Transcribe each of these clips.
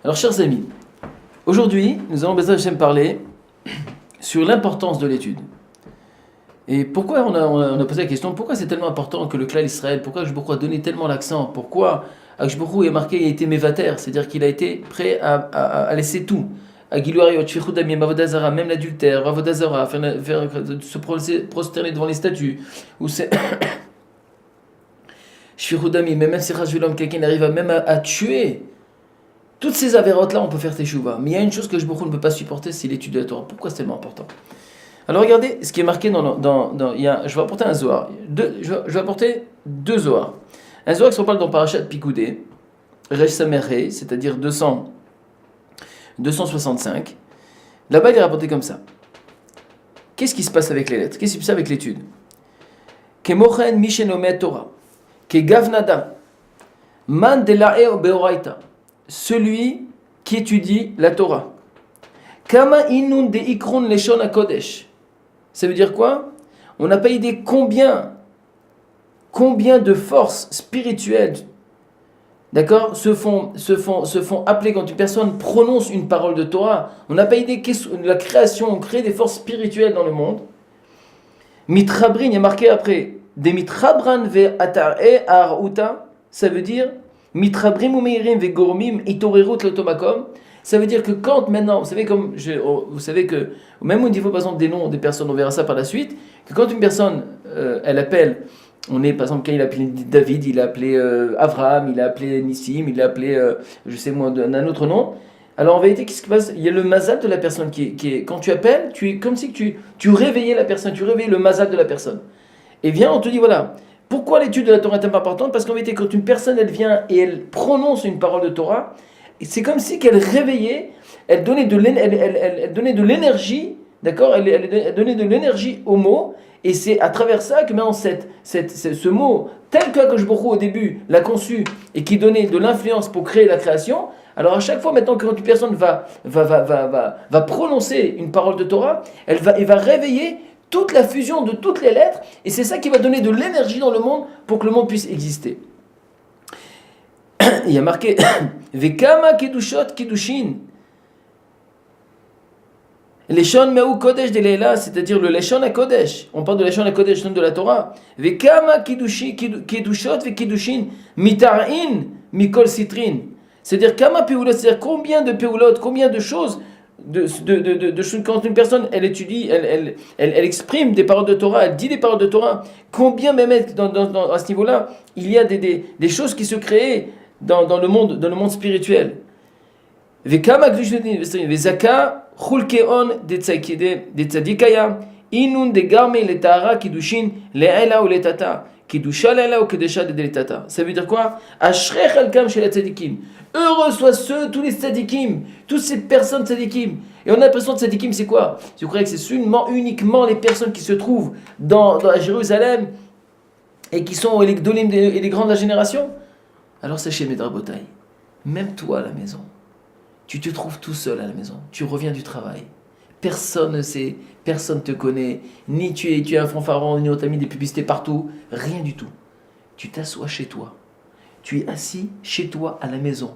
Alors, chers amis, aujourd'hui, nous allons Bezrat Hashem parler sur l'importance de l'étude. Et pourquoi on a posé la question, pourquoi c'est tellement important que le clan Israël, pourquoi Akadosh Baruch Hu a donné tellement l'accent, pourquoi Akadosh Baruch Hu est marqué, il a été mévater, c'est-à-dire qu'il a été prêt à laisser tout. Agiluariot, Shfichut Damim, Avodazara, même l'adultère, Avodazara, se prosterner devant les statues, ou c'est Shfichut Damim, même si l'homme, quelqu'un arrive même à tuer. Toutes ces avérotes-là, on peut faire teshuva. Mais il y a une chose que Akadosh Baruch Hu ne peut pas supporter, c'est l'étude de la Torah. Pourquoi c'est tellement important? Alors regardez ce qui est marqué je vais apporter un Zohar. Je vais apporter deux Zohar. Un Zohar qui se parle dans Parashat Pikoudé, Resh Samerhe, c'est-à-dire 265. Là-bas, il est rapporté comme ça. Qu'est-ce qui se passe avec les lettres? Qu'est-ce qui se passe avec l'étude? Kemochen Mishenomet Torah, Ke Gavnada, Man Delae Beoraita, celui qui étudie la Torah. Kama Inun de Ikron Leshon HaKodesh. Ça veut dire quoi? On n'a pas idée combien de forces spirituelles, d'accord, se font appeler quand une personne prononce une parole de Torah. On n'a pas idée la création, on crée des forces spirituelles dans le monde. Mitrabrin, il y a marqué après, des mitrabran ve atar'e ar'uta, ça veut dire mitrabrim umeirim ve gormim itorerut l'automakom. Ça veut dire que quand maintenant, vous savez que même au niveau par exemple des noms des personnes, on verra ça par la suite, que quand une personne, elle appelle, on est par exemple quand il a appelé David, il a appelé Abraham, il a appelé Nissim, il a appelé, je sais moi, d'un autre nom. Alors en vérité, qu'est-ce qui se passe? Il y a le mazal de la personne qui est quand tu appelles, tu es comme si tu réveillais la personne, tu réveillais le mazal de la personne. Et viens, on te dit voilà, pourquoi l'étude de la Torah est importante? Parce qu'en vérité, quand une personne elle vient et elle prononce une parole de Torah, c'est comme si qu'elle réveillait, elle donnait de l'énergie, d'accord, elle donnait de l'énergie au mot, et c'est à travers ça que maintenant ce mot, tel que Akadosh Baruch Hu au début l'a conçu, et qui donnait de l'influence pour créer la création, alors à chaque fois maintenant que quand une personne va prononcer une parole de Torah, elle va réveiller toute la fusion de toutes les lettres, et c'est ça qui va donner de l'énergie dans le monde pour que le monde puisse exister. Il y a marqué Vekama kedushot kedushin. Leshon me'u kodesh de leila, c'est-à-dire le Leshon HaKodesh. On parle de Leshon HaKodesh de la Torah. Vekama kedushot ve kedushin mitar'in mikol sitrin. C'est-à-dire kama peulot, c'est-à-dire combien de peulot, combien de choses quand une personne elle étudie, elle exprime des paroles de Torah, elle dit des paroles de Torah, combien même à ce niveau-là, il y a des choses qui se créent dans le monde spirituel. Vekama vezaka chulkeon de tzadikaya inun de garme letara kidushin le'ela ou letata kidusha le'ela ou kedusha de letata. Ça veut dire quoi? Ashrech alkam shel tzadikim. Heureux soient tous les tzadikim, toutes ces personnes tzadikim. Et on a l'impression que tzadikim c'est quoi? Je crois que c'est uniquement les personnes qui se trouvent à Jérusalem et qui sont les gdolim et les grands de la génération. Alors sachez mes drabotaï, même toi à la maison, tu te trouves tout seul à la maison, tu reviens du travail, personne ne sait, personne ne te connaît, ni tu es un fanfaron, ni on t'a mis des publicités partout, rien du tout. Tu t'assois chez toi, tu es assis chez toi à la maison,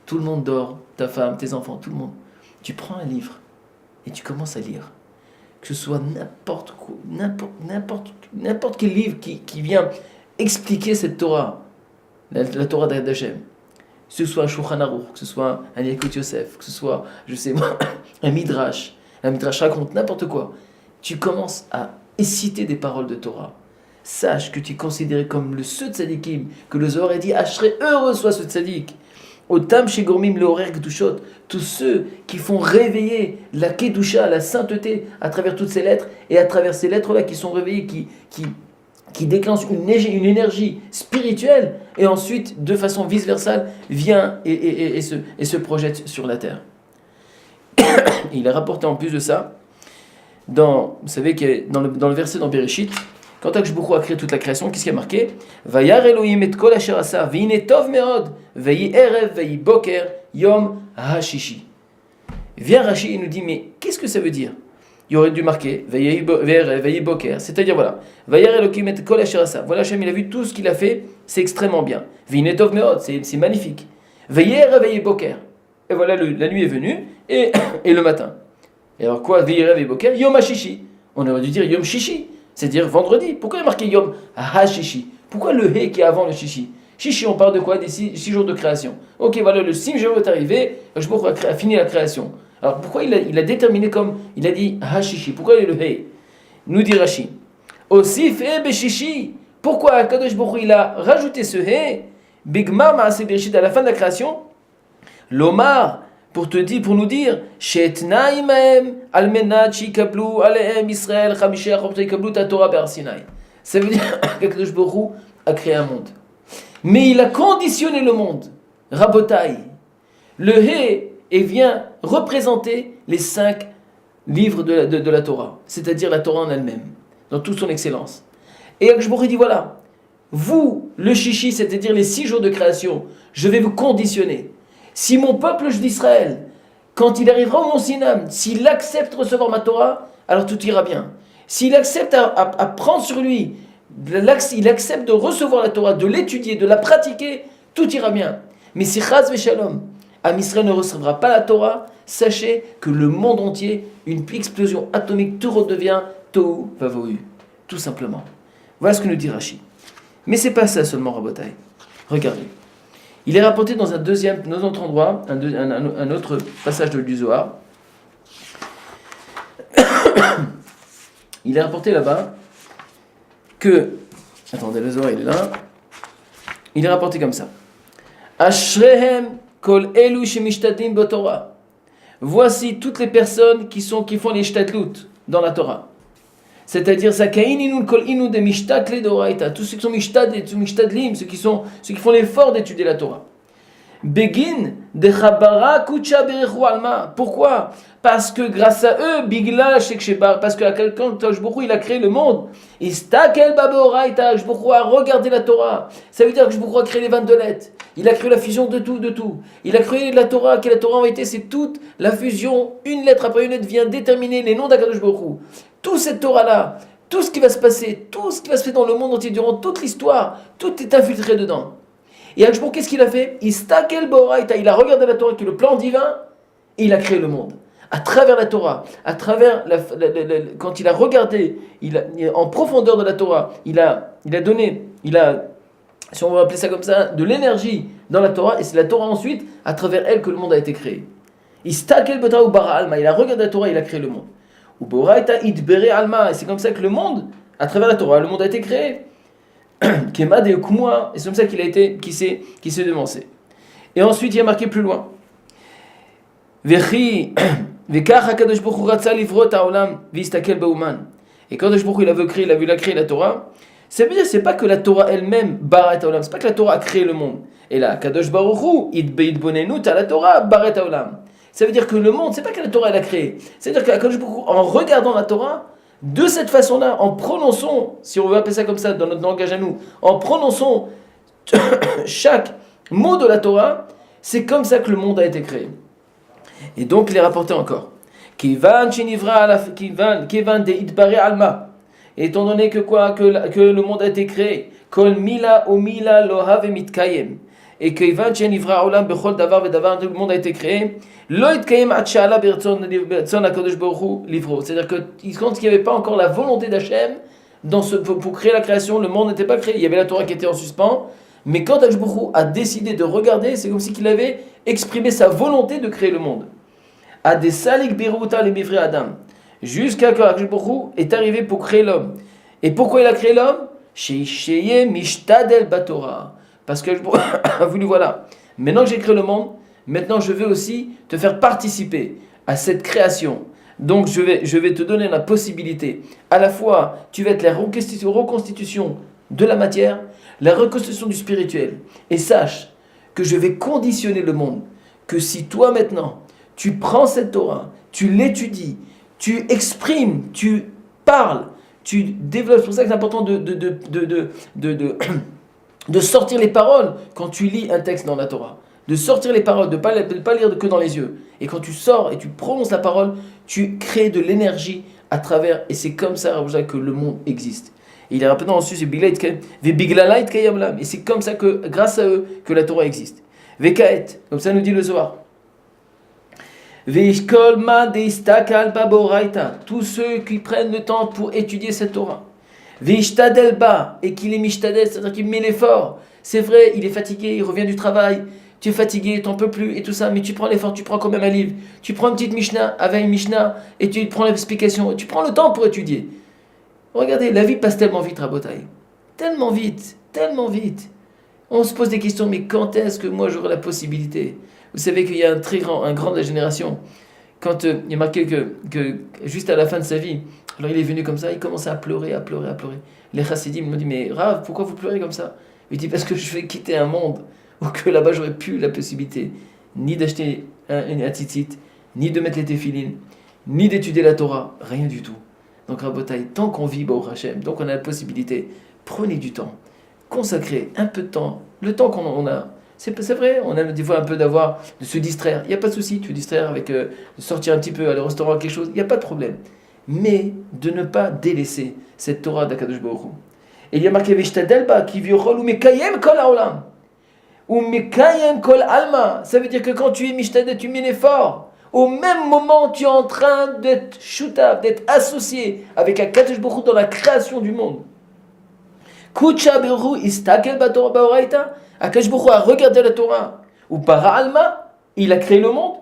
tout le monde dort, ta femme, tes enfants, tout le monde. Tu prends un livre et tu commences à lire, que ce soit n'importe quel livre qui vient expliquer cette Torah. La Torah d'Hachem, que ce soit un Shulchan Aruch, que ce soit un Yekut Yosef, que ce soit, je sais moi, un Midrash raconte n'importe quoi, tu commences à citer des paroles de Torah. Sache que tu es considéré comme le seul tzadikim, que le Zohar a dit, Ashrei, heureux soit ce tzadik. Otam shegormim leorer kedushot, tous ceux qui font réveiller la kedusha, la sainteté, à travers toutes ces lettres, et à travers ces lettres-là qui sont réveillées, qui déclenche une énergie spirituelle et ensuite, de façon vice-versale, vient et se projette sur la terre. Il est rapporté en plus de ça, vous savez que dans le verset dans Bereshit, quand Akadosh Baruch Hu a créé toute la création, qu'est-ce qui a marqué? Vayar Elohim et kol asher asa, v'hine tov meod, veyi erev, veyi boker, yom hashishi. Viens Rashi, il nous dit, mais qu'est-ce que ça veut dire? Il aurait dû marquer Veyi boker, c'est-à-dire voilà, Vayar Elohim et kol asher asa. Voilà, Hashem, il a vu tout ce qu'il a fait, c'est extrêmement bien. V'hine tov meod, c'est magnifique. Veyi erev, veyi boker. et voilà, la nuit est venue, et le matin. Et alors quoi, Ve'irev et Boker, Yom HaShishi. On aurait dû dire Yom Shishi, c'est-à-dire vendredi. Pourquoi il y a marqué Yom HaShishi? Pourquoi le He qui est avant le Shishi? Shishi, on parle de quoi? Des 6 jours de création. Ok, voilà, le 6 jour est arrivé, je a fini la création. Alors pourquoi il a déterminé comme, il a dit HaShishi? Pourquoi il est le He? Nous dit Rashi. Osif He Beshishi. Pourquoi Akadosh Baruch Hu, il a rajouté ce He? Bigmar Maaseh Bereshit, à la fin de la création, l'Omar, pour nous dire, Shetna imahem almenat shikablu alehem Israël chamishah chobot ikablu ta Torah be'ar Sinai. Ça veut dire qu'Akadosh Baruch Hu a créé un monde. Mais il a conditionné le monde. Rabotai. Le He et vient représenter les 5 livres de la Torah, c'est-à-dire la Torah en elle-même, dans toute son excellence. Et Akadosh Baruch Hu dit voilà, vous, le Shishi, c'est-à-dire les 6 jours de création, je vais vous conditionner. Si mon peuple d'Israël, quand il arrivera au Mont Sinaï, s'il accepte de recevoir ma Torah, alors tout ira bien. S'il accepte à prendre sur lui, il accepte de recevoir la Torah, de l'étudier, de la pratiquer, tout ira bien. Mais si Chaz Veshalom, Am Israël ne recevra pas la Torah, sachez que le monde entier, une explosion atomique, tout redevient Tohu Vavohu. Tout simplement. Voilà ce que nous dit Rashi. Mais c'est pas ça seulement, Rabotai. Regardez. Il est rapporté dans un autre endroit, un autre passage du Zohar. Il est rapporté là-bas que... Attendez, le Zohar il est là. Il est rapporté comme ça. Ashrehem kol elu shemishtadim b'Torah. Voici toutes les personnes qui font les shtadlut dans la Torah. C'est-à-dire, tous ceux qui sont mishtadlim, ceux qui font l'effort d'étudier la Torah. Begin de chabara kucha berechu alma. Pourquoi? Parce que grâce à eux, bigla sheksheba, parce qu'à quelqu'un, il a créé le monde. Istakel babeoraita, Hu a regardé la Torah. Ça veut dire que Hu a créé les 22 lettres. Il a créé la fusion de tout. Il a créé la Torah, que la Torah en réalité, c'est toute la fusion. Une lettre après une lettre vient déterminer les noms d'Akadosh Baruch Hu. Toute cette Torah-là, tout ce qui va se passer, dans le monde entier, durant toute l'histoire, tout est infiltré dedans. Et Akadosh Baruch Hu, qu'est-ce qu'il a fait? Istakel baoraita, il a regardé la Torah, qui est le plan divin, et il a créé le monde. À travers la Torah, quand il a regardé, en profondeur de la Torah, il a donné, si on va appeler ça comme ça, de l'énergie dans la Torah, et c'est la Torah ensuite, à travers elle, que le monde a été créé. Istakel b'Torah ou bara alma, il a regardé la Torah, il a créé le monde. Ou boraita idbere alma, et c'est comme ça que le monde, à travers la Torah, le monde a été créé. Kemad et kumwa, et c'est comme ça qui s'est devancé. Et ensuite, il y a marqué plus loin. Vechi vekach hakadosh baruch hu ratza livrot haolam vistakel bauman. Et quand Akadosh Baruch Hu il a voulu créer la Torah, ça veut dire c'est pas que la Torah elle-même barat haolam, c'est pas que la Torah a créé le monde. Et là, Akadosh Baruch Hu idbonenut à la Torah barat haolam. Ça veut dire que le monde, c'est pas que la Torah elle a créé. C'est-à-dire qu'Akadosh Baruch Hu, en regardant la Torah, de cette façon-là, en prononçant, si on veut appeler ça comme ça dans notre langage à nous, en prononçant chaque mot de la Torah, c'est comme ça que le monde a été créé. Et donc il est rapporté encore. Kivan de idbare alma. Étant donné que le monde a été créé, kol mila o mila lo have mitkayem. Et que le monde a été créé, c'est-à-dire que quand il n'y avait pas encore la volonté d'Hachem pour créer la création, le monde n'était pas créé. Il y avait la Torah qui était en suspens, mais quand Akadosh Baruch Hu a décidé de regarder, c'est comme si qu'il avait exprimé sa volonté de créer le monde. Jusqu'à ce qu'Akadosh Baruch Hu est arrivé pour créer l'homme. Et pourquoi il a créé l'homme? Parce que a voulu, voilà, maintenant que j'ai créé le monde, maintenant je vais aussi te faire participer à cette création. Donc je vais te donner la possibilité, à la fois tu vas être la reconstitution de la matière, la reconstitution du spirituel. Et sache que je vais conditionner le monde, que si toi maintenant, tu prends cette Torah, tu l'étudies, tu exprimes, tu parles, tu développes, c'est pour ça que c'est important de sortir les paroles quand tu lis un texte dans la Torah. De sortir les paroles, de ne pas lire que dans les yeux. Et quand tu sors et tu prononces la parole, tu crées de l'énergie à travers. Et c'est comme ça que le monde existe. Et il est rappelé ensuite, et c'est comme ça que, grâce à eux, que la Torah existe. Vekaet, comme ça nous dit le Zohar. Veishkol ma deistakal baboraita. Tous ceux qui prennent le temps pour étudier cette Torah. Veishtadel ba. Et qu'il est mishtadel, c'est-à-dire qu'il met l'effort. C'est vrai, il est fatigué, il revient du travail. Tu es fatigué, t'en peux plus et tout ça, mais tu prends l'effort, tu prends quand même un livre. Tu prends une petite Mishnah avec une Mishnah et tu prends l'explication. Et tu prends le temps pour étudier. Regardez, la vie passe tellement vite, Rabotai. Tellement vite, tellement vite. On se pose des questions, mais quand est-ce que moi j'aurai la possibilité? Vous savez qu'il y a un grand de la génération, quand il est marqué que juste à la fin de sa vie, alors il est venu comme ça, il commençait à pleurer, à pleurer, à pleurer. Les chassidim m'ont dit, mais Rav, pourquoi vous pleurez comme ça? Il dit, parce que je vais quitter un monde où que là-bas j'aurais plus la possibilité ni d'acheter un tzitzit, ni de mettre les téphilines, ni d'étudier la Torah, rien du tout. Donc Rabotai, tant qu'on vit Baruch Hashem, donc on a la possibilité, prenez du temps, consacrez un peu de temps, le temps qu'on a. C'est vrai, on aime des fois un peu de se distraire. Il n'y a pas de souci, tu te distraire avec de sortir un petit peu, aller au restaurant, quelque chose, il n'y a pas de problème. Mais de ne pas délaisser cette Torah d'Akadosh Baruch Hu. Et il y a marqué Veshtadel ba ki viorol ou mekayem kol haolam. Ou mekayem kol alma. Ça veut dire que quand tu es mishtadel, tu mets l'effort. Au même moment, tu es en train d'être shutav, d'être associé avec Akadosh Baruch Hu dans la création du monde. Kucha beru istakel ba Torah baoraita. Akadosh Baruch Hu a regardé la Torah. Ou bara alma, il a créé le monde.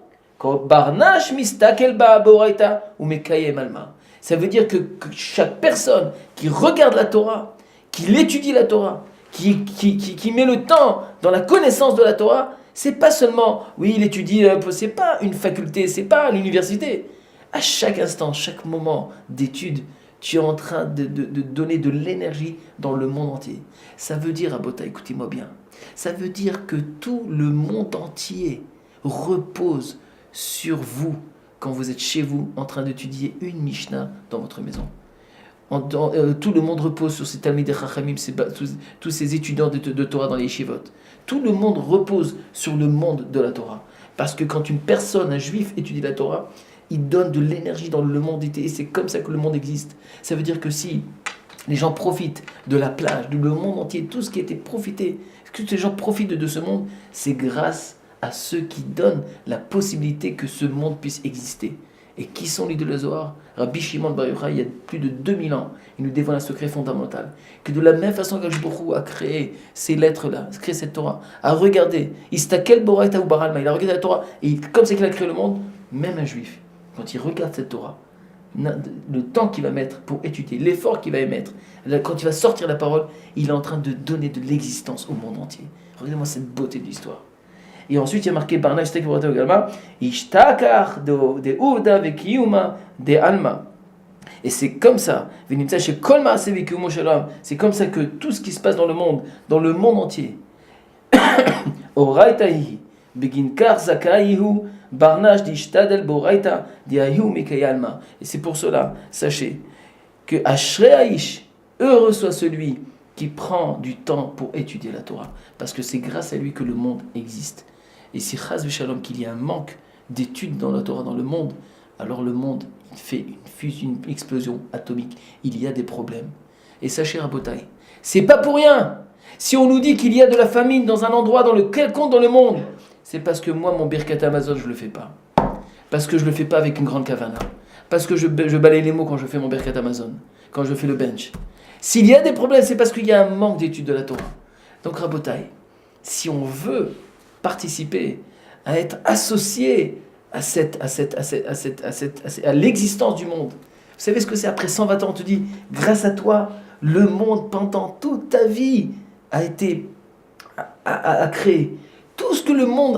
Barnash mistakel ba baoraita ou mekayem alma. Ça veut dire que chaque personne qui regarde la Torah, qui l'étudie la Torah, qui met le temps dans la connaissance de la Torah, c'est pas seulement, oui, il étudie, c'est pas une faculté, c'est pas l'université. À chaque instant, chaque moment d'étude, tu es en train de donner de l'énergie dans le monde entier. Ça veut dire, Abota, écoutez-moi bien, ça veut dire que tout le monde entier repose sur vous quand vous êtes chez vous en train d'étudier une Mishnah dans votre maison. Tout le monde repose sur ces Talmidei Chachamim, tous ces étudiants de Torah dans les yeshivot. Tout le monde repose sur le monde de la Torah. Parce que quand une personne, un juif, étudie la Torah, il donne de l'énergie dans le monde et c'est comme ça que le monde existe. Ça veut dire que si les gens profitent de la plage, du monde entier, tout ce qui a été profité, que les gens profitent de ce monde, c'est grâce à ceux qui donnent la possibilité que ce monde puisse exister. Et qui sont les deux Zohar? Rabbi Shimon Bar Yochai, il y a plus de 2000 ans, il nous dévoile un secret fondamental. Que de la même façon qu'Akadosh Baruch Hu a créé ces lettres-là, a créé cette Torah, a regardé, Istakel Boraita ou Baralma, il a regardé la Torah, et comme c'est qu'il a créé le monde, même un juif, quand il regarde cette Torah, le temps qu'il va mettre pour étudier, l'effort qu'il va y mettre, quand il va sortir la parole, il est en train de donner de l'existence au monde entier. Regardez-moi cette beauté de l'histoire. Et ensuite, il y a marqué Barna Ishtak Borata Galma, Ishtakar de Uda Vekiyuma de Alma. Et c'est comme ça, c'est comme ça que tout ce qui se passe dans le monde entier, Oraitahi, Beginkar Zakaihu, Barnash Dishtadel Boraita, Diahu Mekayalma. Et c'est pour cela, sachez que Ashreaish, heureux soit celui qui prend du temps pour étudier la Torah, parce que c'est grâce à lui que le monde existe. Et si Chaz V'Shalom qu'il y a un manque d'études dans la Torah dans le monde, alors le monde fait une explosion atomique. Il y a des problèmes. Et sachez, Rabotai, c'est pas pour rien. Si on nous dit qu'il y a de la famine dans un endroit dans le quelconque dans le monde, c'est parce que moi, mon Birkat Amazon, je le fais pas. Parce que je le fais pas avec une grande kavana. Parce que je balaye les mots quand je fais mon Birkat Amazon, quand je fais le bench. S'il y a des problèmes, c'est parce qu'il y a un manque d'études de la Torah. Donc, Rabotai, si on veut participer à être associé à l'existence du monde. Vous savez ce que c'est? Après 120 ans, on te dit, grâce à toi, le monde pendant toute ta vie a été créé. Tout ce que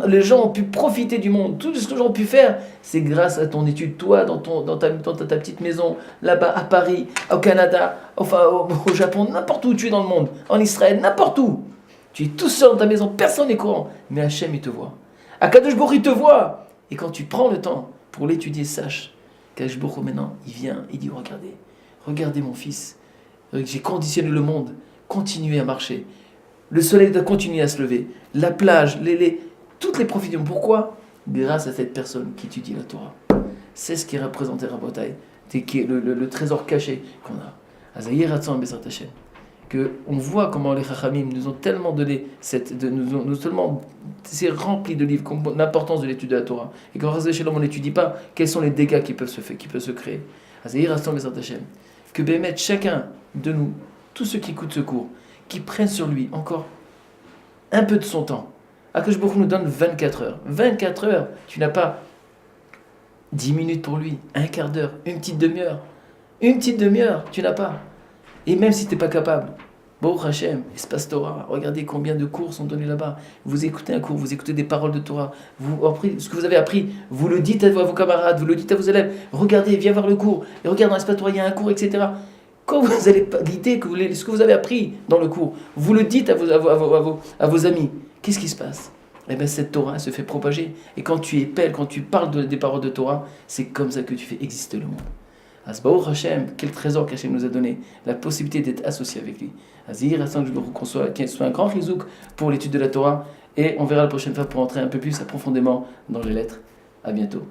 les gens ont pu profiter du monde, tout ce que les gens ont pu faire, c'est grâce à ton étude. Toi, dans ta petite maison, là-bas, à Paris, au Canada, enfin au Japon, n'importe où tu es dans le monde, en Israël, n'importe où. Tu es tout seul dans ta maison, personne n'est courant. Mais Hachem, il te voit. Akadosh Baruch Hu, il te voit. Et quand tu prends le temps pour l'étudier, sache qu'Akadosh Baruch Hu, maintenant, il vient, il dit, regardez mon fils. J'ai conditionné le monde. Continuez à marcher. Le soleil doit continuer à se lever. La plage, toutes les profitations. Pourquoi? Grâce à cette personne qui étudie la Torah. C'est ce qui est représenté Rabotai. C'est le trésor caché qu'on a. Azayir Ratzon Bezrat Hashem. Que qu'on voit comment les Chachamim nous ont tellement donné, c'est rempli de livres, l'importance de l'étude de la Torah. Et quand on n'étudie pas, quels sont les dégâts qui peuvent se créer. Que Bémet, chacun de nous, tous ceux qui écoutent ce cours, qui prennent sur lui encore un peu de son temps. Akadosh Baruch Hu nous donne 24 heures. 24 heures, tu n'as pas 10 minutes pour lui, un quart d'heure, une petite demi-heure. Une petite demi-heure, tu n'as pas. Et même si tu n'es pas capable, Baruch Hashem, Espace Torah, regardez combien de cours sont donnés là-bas. Vous écoutez un cours, vous écoutez des paroles de Torah, ce que vous avez appris, vous le dites à vos camarades, vous le dites à vos élèves. Regardez, viens voir le cours, et regarde dans l'Espace Torah, il y a un cours, etc. Quand vous avez l'idée ce que vous avez appris dans le cours, vous le dites à vos amis, qu'est-ce qui se passe? Eh bien, cette Torah elle se fait propager. Et quand tu épelles, quand tu parles des paroles de Torah, c'est comme ça que tu fais exister le monde. Baruch Hashem, quel trésor qu'Hashem nous a donné, la possibilité d'être associé avec lui. Azir, qu'on soit un grand rizouk pour l'étude de la Torah, et on verra la prochaine fois pour entrer un peu plus profondément dans les lettres. À bientôt.